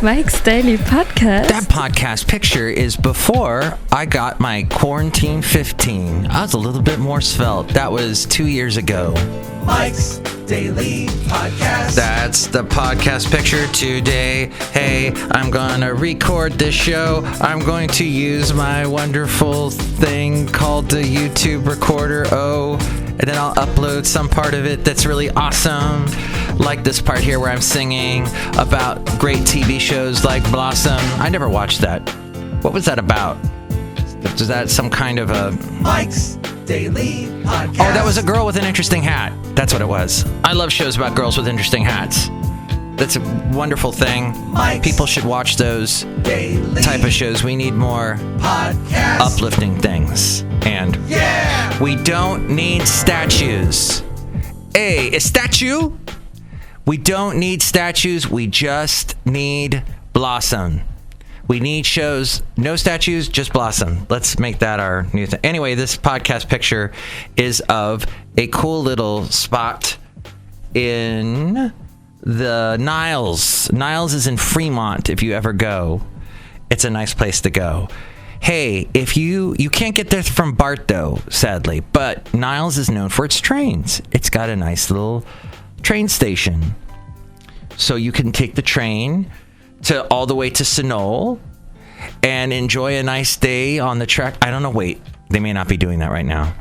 Mike's Daily Podcast. That podcast picture is before I got my Quarantine 15. I was a little bit more svelte. That was 2 years ago. Mike's Daily Podcast. That's the podcast picture today. Hey, I'm gonna record this show. I'm going to use my wonderful thing called the YouTube recorder. And then I'll upload some part of it that's really awesome. Like this part here where I'm singing about great TV shows like Blossom. I never watched that. What was that about? Was that some kind of a... Mike's Daily Podcast. Oh, that was a girl with an interesting hat. That's what it was. I love shows about girls with interesting hats. That's a wonderful thing. Mike's People should watch those Daily type of shows. We need more Podcast. uplifting things. And we don't need statues. A statue? We don't need statues. We just need Blossom. We need shows, no statues, just Blossom. Let's make that our new thing. Anyway, this podcast picture is of a cool little spot in the Niles. Niles is in Fremont if you ever go. It's a nice place to go. Hey, if you can't get there from BART though, sadly, but Niles is known for its trains. It's got a nice little train station. So you can take the train to all the way to Sunol and enjoy a nice day on the track. I don't know, wait, they may not be doing that right now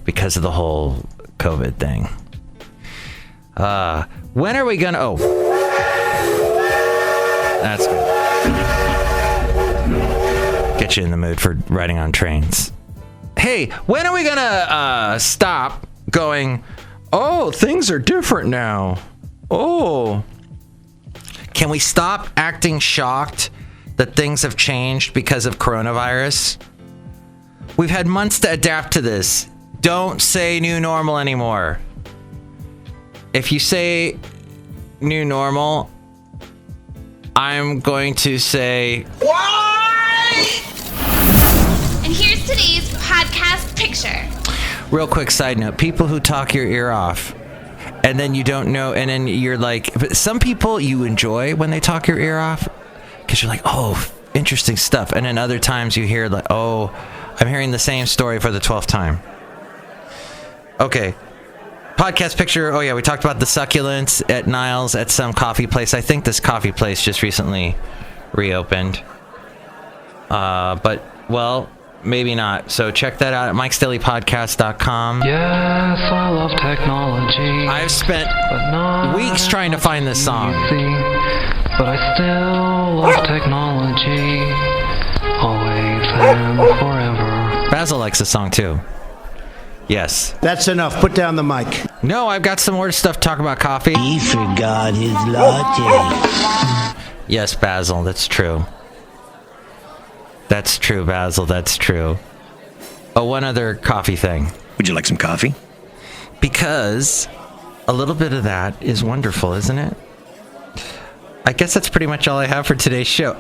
because of the whole COVID thing. When are we gonna, that's good. Get you in the mood for riding on trains. Hey, when are we gonna stop going, things are different now. Can we stop acting shocked that things have changed because of coronavirus? We've had months to adapt to this. Don't say new normal anymore. If you say new normal, I'm going to say... And here's today's podcast picture. Real quick side note, people who talk your ear off and then you don't know, and then you're like, but some people you enjoy when they talk your ear off because you're like, interesting stuff. And then other times you hear like, I'm hearing the same story for the 12th time. Okay. Podcast picture. We talked about the succulents at Niles at some coffee place. I think this coffee place just recently reopened. But, well, maybe not. So check that out at mikesdailypodcast.com. Yes, I love technology. I've spent weeks trying to find this song. But I still love technology. Always and forever. Basil likes the song too. Yes. That's enough. Put down the mic. No, I've got some more stuff to talk about coffee. He forgot his latte. Yes, Basil, that's true. That's true, Basil, that's true. One other coffee thing. Would you like some coffee? Because a little bit of that is wonderful, isn't it? I guess that's pretty much all I have for today's show.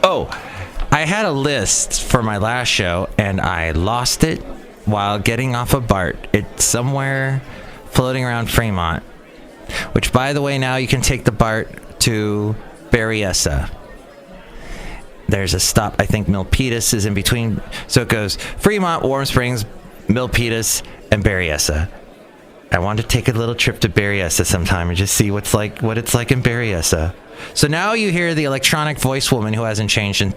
I had a list for my last show, and I lost it while getting off of BART. It's somewhere floating around Fremont, which, by the way, now you can take the BART to Berryessa. There's a stop. I think Milpitas is in between. So it goes Fremont, Warm Springs, Milpitas, and Berryessa. I want to take a little trip to Berryessa sometime and just see what it's like in Berryessa. So now you hear the electronic voice woman who hasn't changed in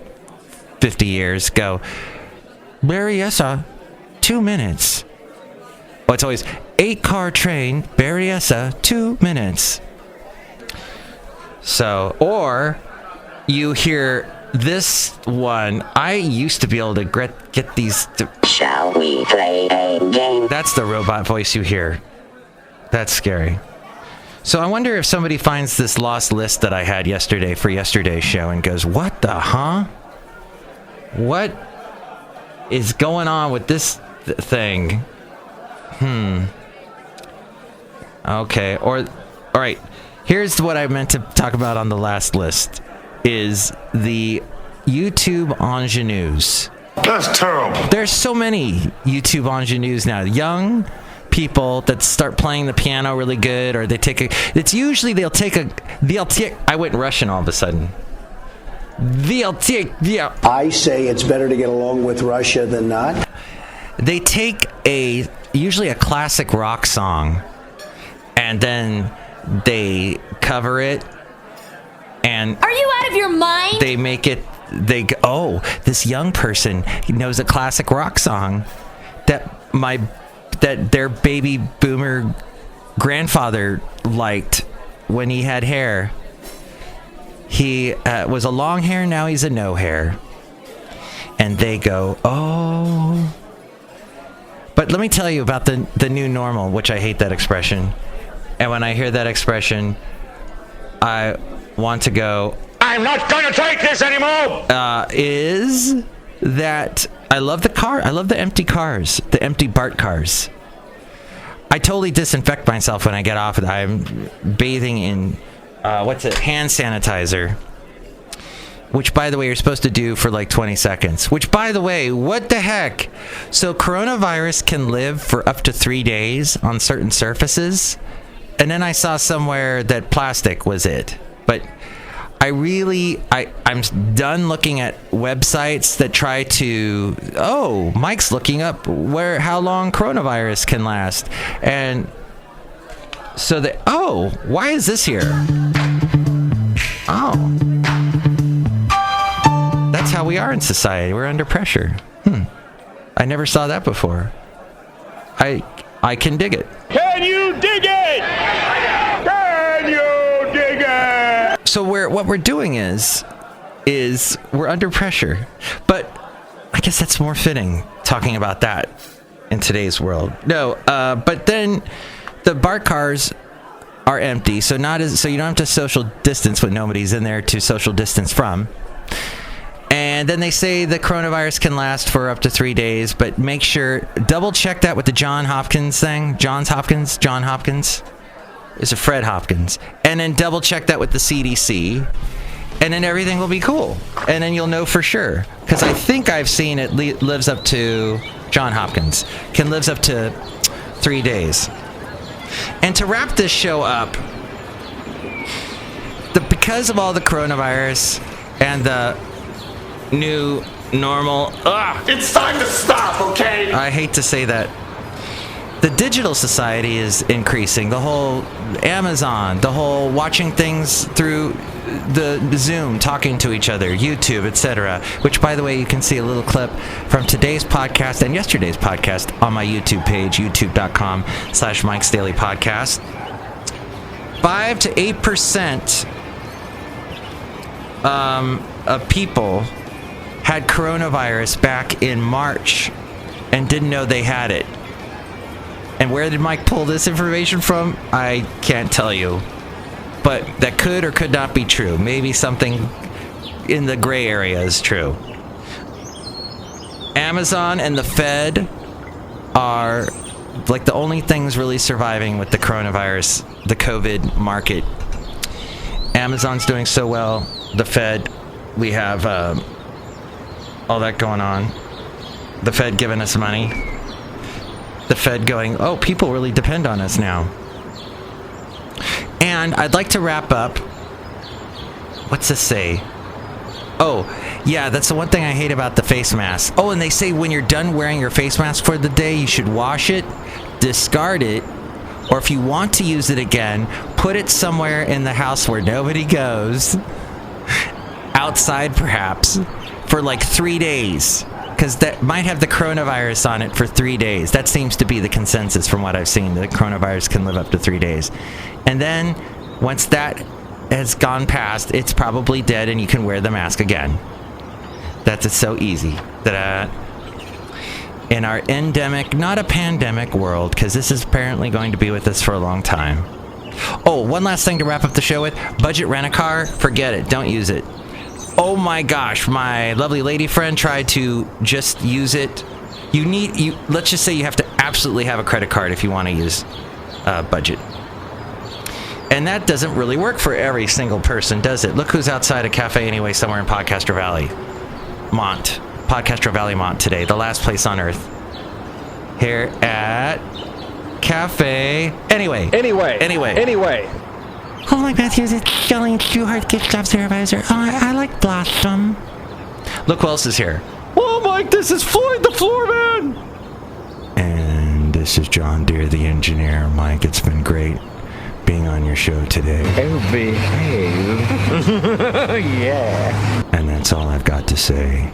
50 years go, Berryessa, 2 minutes. It's always 8-car train, Berryessa, 2 minutes. So, or you hear this one. I used to be able to get these. Shall we play a game? That's the robot voice you hear. That's scary. So I wonder if somebody finds this lost list that I had yesterday for yesterday's show and goes, what the What is going on with this thing? Okay. All right. Here's what I meant to talk about on the last list. Is the YouTube ingenues. That's terrible. There's so many YouTube ingenues now. Young people that start playing the piano really good, or they take I went Russian all of a sudden. I say it's better to get along with Russia than not. They take usually a classic rock song, and then they cover it, and Are you out of your mind? they make it. This young person knows a classic rock song that their baby boomer grandfather liked when he had hair. He was a long hair, now he's a no hair. And they go, oh. But let me tell you about the new normal, which I hate that expression. And when I hear that expression, I want to go, I'm not going to take this anymore! Is that I love the car. I love the empty cars, the empty BART cars. I totally disinfect myself when I get off. I'm bathing in, hand sanitizer. Which, by the way, you're supposed to do for like 20 seconds. Which, by the way, what the heck? So coronavirus can live for up to 3 days on certain surfaces. And then I saw somewhere that plastic was it. But I'm done looking at websites that try to, Mike's looking up how long coronavirus can last. And so why is this here? Oh. That's how we are in society. We're under pressure. I never saw that before. I can dig it. Can you dig it? Can you dig it? So what we're doing is we're under pressure. But I guess that's more fitting, talking about that in today's world. No, but then the BART cars are empty, so you don't have to social distance when nobody's in there to social distance from. And then they say the coronavirus can last for up to 3 days, but make sure, double check that with the John Hopkins thing. John Hopkins. It's a Fred Hopkins. And then double check that with the CDC. And then everything will be cool. And then you'll know for sure. Because I think I've seen it lives up to, John Hopkins, lives up to 3 days. And to wrap this show up, because of all the coronavirus and the new normal, It's time to stop, okay? I hate to say that. The digital society is increasing. The whole Amazon, the whole watching things through the Zoom, talking to each other, YouTube, etc. Which, by the way, you can see a little clip from today's podcast and yesterday's podcast on my YouTube page, youtube.com/Mike's Daily Podcast. 5 to 8% of people had coronavirus back in March and didn't know they had it. And where did Mike pull this information from? I can't tell you. But that could or could not be true. Maybe something in the gray area is true. Amazon and the Fed are like the only things really surviving with the coronavirus, the COVID market. Amazon's doing so well. The Fed, we have all that going on. The Fed giving us money. The Fed going, people really depend on us now. And I'd like to wrap up. What's this say? That's the one thing I hate about the face mask. And they say when you're done wearing your face mask for the day, you should wash it, discard it, or if you want to use it again, put it somewhere in the house where nobody goes, outside perhaps, for like 3 days. Because that might have the coronavirus on it for 3 days. That seems to be the consensus from what I've seen. The coronavirus can live up to 3 days. And then, once that has gone past, it's probably dead and you can wear the mask again. That's so easy. Ta-da. In our endemic, not a pandemic world, because this is apparently going to be with us for a long time. One last thing to wrap up the show with. Budget rent-a-car, forget it. Don't use it. Oh my gosh, my lovely lady friend tried to just use it. Let's just say you have to absolutely have a credit card if you want to use Budget. And that doesn't really work for every single person, does it? Look who's outside a cafe anyway, somewhere in Podcaster Valley. Podcaster Valley Mont today, the last place on earth. Here at Cafe. Anyway. Oh, Mike Matthews, it's Shelly and Shoehart, gift shop supervisor. I like Blossom. Look who else is here. Oh, Mike, this is Floyd, the Floorman. And this is John Deere, the engineer. Mike, it's been great being on your show today. Oh, behave. Yeah. And that's all I've got to say.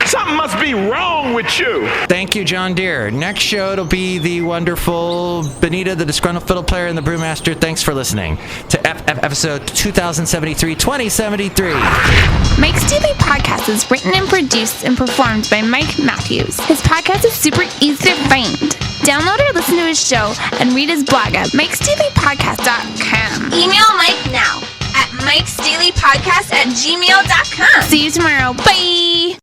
Something must be wrong with you. Thank you, John Deere. Next show, it'll be the wonderful Benita, the Disgruntled Fiddle Player, and the Brewmaster. Thanks for listening to episode 2073. Mike's Daily Podcast is written and produced and performed by Mike Matthews. His podcast is super easy to find. Download or listen to his show and read his blog at mikesdailypodcast.com. Email Mike now at mikesdailypodcast@gmail.com. See you tomorrow. Bye!